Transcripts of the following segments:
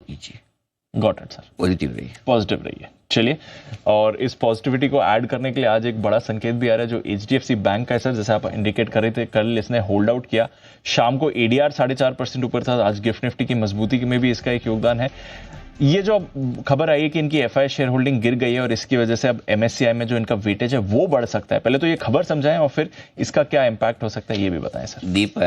कीजिए। Got it sir. Positive रहिए। Positive रहिए। चलिए, और इस पॉजिटिविटी को ऐड करने के लिए आज एक बड़ा संकेत भी आ रहा है जो एचडीएफसी बैंक का है सर, जैसे आप इंडिकेट कर रहे थे, कल इसने होल्ड आउट किया, शाम को एडीआर 4.5% ऊपर था, आज गिफ्ट निफ्टी की मजबूती में भी इसका एक योगदान है। ये जो खबर आई है कि इनकी एफआई शेयर होल्डिंग गिर गई है और इसकी वजह से अब एमएससीआई में जो इनका वेटेज है वो बढ़ सकता है, पहले तो ये खबर समझाएं और फिर इसका क्या इंपैक्ट हो सकता है ये भी बताएं सर। दीप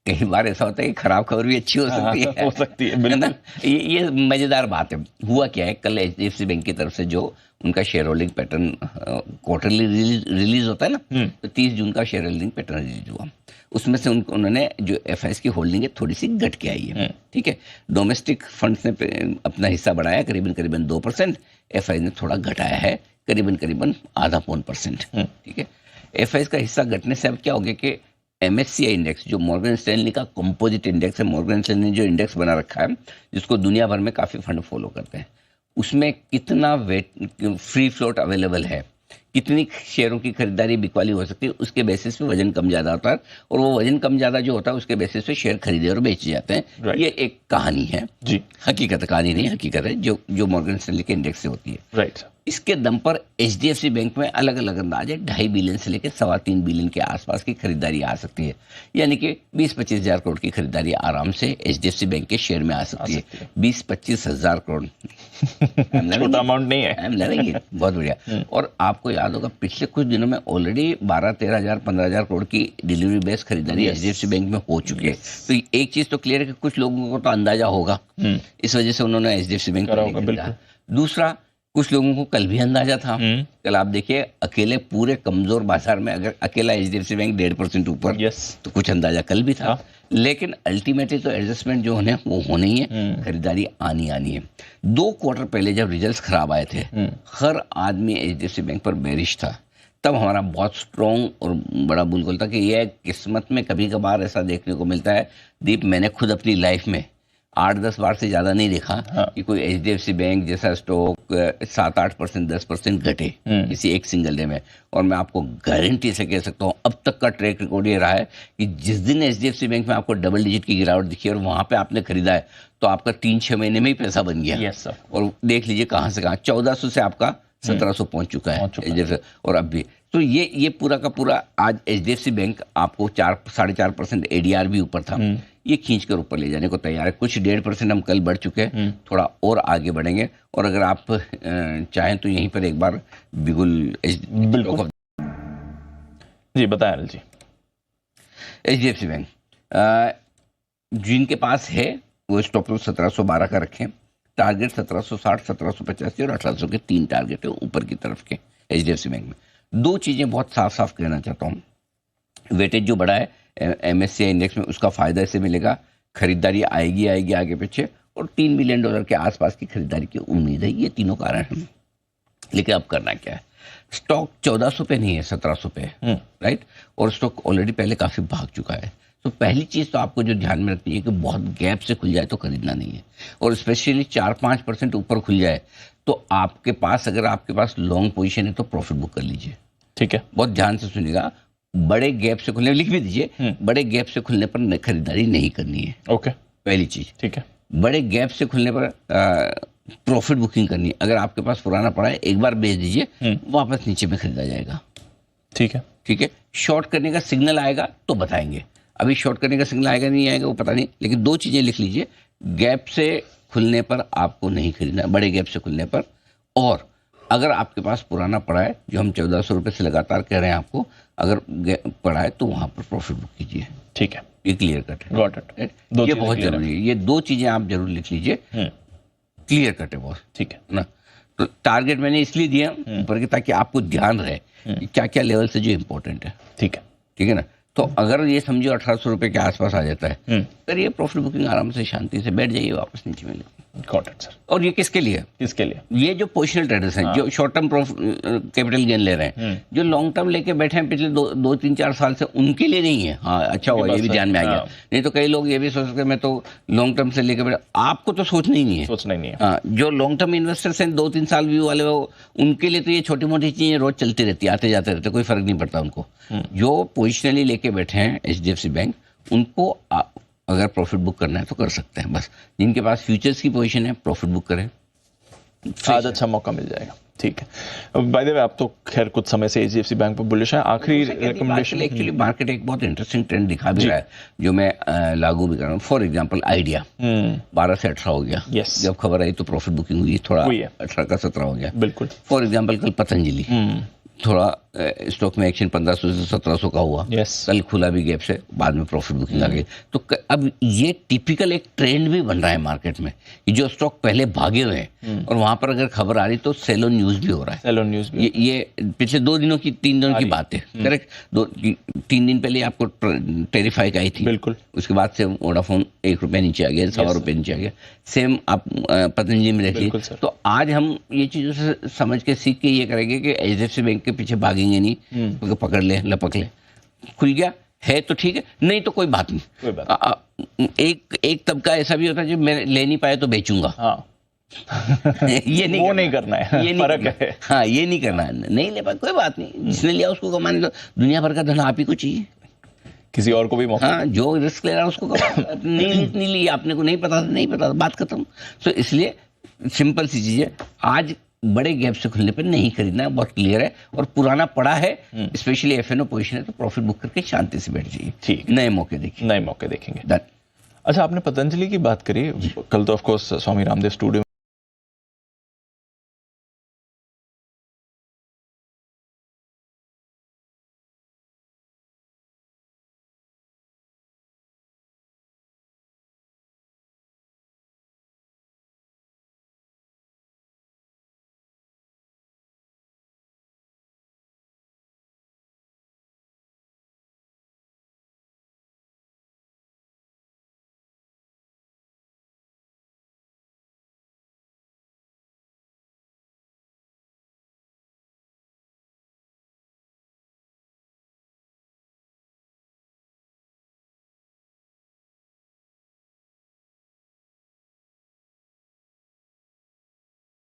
कई बार ऐसा होता है कि खराब खबर भी अच्छी हो सकती है। हो सकती है, बिल्कुल। ये मजेदार बात है। हुआ क्या है, कल एचडीएफसी बैंक की तरफ से जो उनका share holding pattern quarterly release होता है ना, तो 30 जून का शेयर होल्डिंग पैटर्न रिलीज हुआ। उसमें से उन्होंने जो एफआईएस की होल्डिंग है थोड़ी सी घट के आई है। ठीक है, डोमेस्टिक फंड्स ने अपना हिस्सा बढ़ाया करीबन करीबन 2%, एफआईएस ने थोड़ा घटाया है करीबन करीबन आधा पौन %। ठीक है, एफआईएस का हिस्सा घटने से अब क्या हो गया कि एमएससीआई इंडेक्स जो मॉर्गन स्टैनली का कंपोजिट इंडेक्स है, मॉर्गन स्टैनली ने जो इंडेक्स बना रखा है जिसको दुनिया भर में काफ़ी फंड फॉलो करते हैं, उसमें कितना फ्री फ्लोट अवेलेबल है, कितनी शेयरों की खरीदारी बिकवाली हो सकती है, उसके बेसिस पे वजन कम ज़्यादा होता है, और वो वजन कम ज़्यादा जो होता है उसके बेसिस पे शेयर खरीदे और बेचे जाते हैं। ये एक कहानी है जी, हकीकत कहानी नहीं, हकीकत है जो मॉर्गन स्टैनली के इंडेक्स से होती है। राइट। इसके दम पर एचडीएफसी बैंक में अलग अलग अंदाज है, 2.5 बिलियन से लेकर 3.25 बिलियन के आसपास की खरीदारी आ सकती है, यानी कि 20-25 हज़ार करोड़ की खरीदारी आराम से एचडीएफसी बैंक के शेयर में आ सकती है। 20-25 हज़ार करोड़ छोटा अमाउंट नहीं है। आई एम लविंग इट, बहुत बढ़िया। और आपको याद होगा पिछले कुछ दिनों में ऑलरेडी 12-13 हज़ार 15 हज़ार करोड़ की डिलीवरी बेस्ड खरीदारी एचडीएफसी बैंक में हो चुकी है। तो एक चीज तो क्लियर है कि कुछ लोगों को तो अंदाजा होगा, इस वजह से उन्होंने एचडीएफसी बैंक खरीदा। दूसरा, कुछ लोगों को कल भी अंदाजा था। कल आप देखिए अकेले पूरे कमजोर बाजार में अगर अकेला एचडीएफसी बैंक 1.5% ऊपर, तो कुछ अंदाजा कल भी था। लेकिन अल्टीमेटली तो एडजस्टमेंट जो होने वो होने ही है, खरीदारी आनी है। 2 क्वार्टर पहले जब रिजल्ट्स खराब आए थे, हर आदमी एचडीएफसी बैंक पर बेरिश था। तब हमारा बहुत स्ट्रॉन्ग और बड़ा बुलगुल था कि यह किस्मत में कभी कभार ऐसा देखने को मिलता है। दीप, मैंने खुद अपनी लाइफ में 8-10 बार से ज़्यादा नहीं देखा कि कोई एचडीएफसी बैंक जैसा स्टॉक 7-8%, 10% घटे किसी एक सिंगल डे में। और मैं आपको गारंटी से कह सकता हूँ अब तक का ट्रैक रिकॉर्ड ये रहा है कि जिस दिन एचडीएफसी बैंक में आपको डबल डिजिट की गिरावट दिखी और वहाँ पे आपने खरीदा है तो आपका 3-6 महीने में ही पैसा बन गया। Yes sir. और देख लीजिए कहाँ से कहाँ 1400 से आपका 1700 पहुँच चुका है एचडीएफसी, और अब भी। तो ये पूरा का पूरा आज एचडीएफसी बैंक आपको 4-4.5% एडीआर भी ऊपर था, ये खींच कर ऊपर ले जाने को तैयार है। कुछ 1.5% हम कल बढ़ चुके हैं, थोड़ा और आगे बढ़ेंगे। और अगर आप चाहें तो यहीं पर एक बार बिल्कुल जी बताएं अनिल जी। एचडीएफसी बैंक जिनके पास है वो स्टॉप लॉस 1712 का रखें, टारगेट 1760, 1785 और 1800 के 3 टारगेट है ऊपर की तरफ के एचडीएफसी बैंक में। 2 चीजें बहुत साफ साफ कहना चाहता हूँ। वेटेज जो बढ़ा है एमएससीआई इंडेक्स में उसका फायदा इसे मिलेगा, खरीदारी आएगी आगे पीछे, और $3 बिलियन के आसपास की खरीदारी की उम्मीद है। ये तीनों कारण हैं। लेकिन अब करना क्या है, स्टॉक 1400 पे नहीं है, 1700 पे है, राइट। और स्टॉक ऑलरेडी पहले काफी भाग चुका है। तो पहली चीज तो आपको जो ध्यान में रखनी है कि बहुत गैप से खुल जाए तो खरीदना नहीं है, और स्पेशली 4-5% ऊपर खुल जाए तो आपके पास, अगर आपके पास लॉन्ग पोजीशन है तो प्रॉफिट बुक कर लीजिए। ठीक है, बहुत ध्यान से सुनिएगा। बड़े गैप से खुलने, लिख भी दीजिए, बड़े गैप से खुलने पर खरीदारी नहीं करनी है। ओके, पहली चीज। ठीक है, बड़े गैप से खुलने पर प्रॉफिट बुकिंग करनी है। अगर आपके पास पुराना पड़ा है एक बार बेच दीजिए, वापस नीचे में खरीदा जाएगा। ठीक है, ठीक है। शॉर्ट करने का सिग्नल आएगा तो बताएंगे, अभी शॉर्ट करने का सिग्नल आएगा नहीं आएगा वो पता नहीं। लेकिन 2 चीजें लिख लीजिए, गैप से खुलने पर आपको नहीं खरीदना, बड़े गैप से खुलने पर। और अगर आपके पास पुराना पड़ा है, जो हम 1400 रुपये से लगातार कह रहे हैं आपको, अगर पड़ा है तो वहां पर प्रॉफिट बुक कीजिए। ठीक है, ये क्लियर कट है। Got it. ये बहुत जरूरी है, ये 2 चीजें आप जरूर लिख लीजिए, क्लियर कट है बहुत। ठीक है ना। तो टारगेट मैंने इसलिए दिया ऊपर के ताकि आपको ध्यान रहे कि क्या क्या लेवल से जो इंपॉर्टेंट है। ठीक है, ठीक है ना। तो अगर ये समझो 1800 रुपये के आसपास आ जाता है, करिए प्रॉफिट बुकिंग, आराम से शांति से बैठ जाइए, वापस नीचे मिले। Got it sir. और ये किसके लिए? किसके लिए? ये जो पोजिशनल ट्रेडर्स हैं, जो शॉर्ट टर्म कैपिटल गेन ले रहे हैं, जो लॉन्ग टर्म लेके बैठे हैं पिछले 2-3-4 साल से, उनके लिए नहीं है। हाँ, अच्छा हुआ ये भी ध्यान में आ गया। नहीं तो कई लोग ये भी सोच सकते मैं तो लॉन्ग टर्म से लेके बैठा, आपको तो सोचना ही नहीं है, सोचना ही नहीं है। हाँ, जो लॉन्ग टर्म इन्वेस्टर्स हैं 2-3 साल व्यू वाले, उनके लिए तो ये छोटी मोटी चीजें रोज चलती रहती है, आते जाते रहते, कोई फर्क नहीं पड़ता उनको। जो पोजिशनली लेके बैठे हैं एचडीएफसी बैंक, उनको अगर प्रॉफिट बुक करना है तो कर सकते हैं। बस जिनके पास फ्यूचर्स की पोजीशन है प्रॉफिट बुक करें, आज अच्छा मौका मिल जाएगा। ठीक है, बाय द वे आप तो खैर कुछ समय से एचडीएफसी बैंक पर बुलिश है। आखिरी रिकमेंडेशन। एक्चुअली मार्केट एक बहुत इंटरेस्टिंग ट्रेंड दिखा भी रहा है जो मैं लागू भी कर रहा हूँ। फॉर एग्जांपल आइडिया 12 से 18 हो गया। Yes. जब खबर आई तो प्रॉफिट बुकिंग हुई, थोड़ा हुई है। 18 का 17 हो गया। बिल्कुल। फॉर एग्जांपल कल पतंजलि थोड़ा स्टॉक में एक्शन 1500 से 1700 का हुआ। Yes. कल खुला भी गैप से, बाद में प्रॉफिट बुकिंग आ गई। तो अब ये टिपिकल एक ट्रेंड भी बन रहा है मार्केट में कि जो स्टॉक पहले भागे हुए हैं और वहां पर अगर खबर आ रही तो सेल ऑन न्यूज भी हो रहा है। सेल ऑन न्यूज भी ये पिछले 2 दिनों की 3 दिनों की बात है, करेक्ट। 3 दिन पहले आपको टेरिफाई का आई थी। बिल्कुल। उसके बाद से वोडाफोन ₹1 नीचे आ गया, ₹1.25 नीचे आ गया। सेम आप पतंजलि में देखिए। बिल्कुल सर। तो आज हम ये चीजों से समझ के सीख के ये करेंगे कि एचडीएफसी बैंक के पीछे भागेंगे नहीं, क्योंकि पकड़ ले लपक ले, खुल गया है तो ठीक है, नहीं तो कोई बात नहीं। कोई बात एक तबका ऐसा भी होता है जो मैं ले नहीं पाया तो बेचूंगा। हाँ ये नहीं वो नहीं करना है, ये नहीं फर्क करना है। हाँ, ये नहीं करना है, नहीं ले पाया कोई बात नहीं, जिसने लिया उसको कमाने दो। दुनिया भर का धन आप ही को चाहिए, किसी और को भी मौका। हाँ, जो रिस्क ले रहा है उसको नहीं ली, आपने को नहीं पता, नहीं पता, बात खत्म। तो इसलिए सिंपल सी चीज है, आज बड़े गैप से खुलने पर नहीं खरीदना है, बहुत क्लियर है। और पुराना पड़ा है, स्पेशली एफएनओ पोजीशन है तो प्रॉफिट बुक करके शांति से बैठ जाइए। ठीक, नए मौके देखिए, नए मौके देखेंगे। डन। अच्छा, आपने पतंजलि की बात करी, कल तो of course Swami Ramdev studio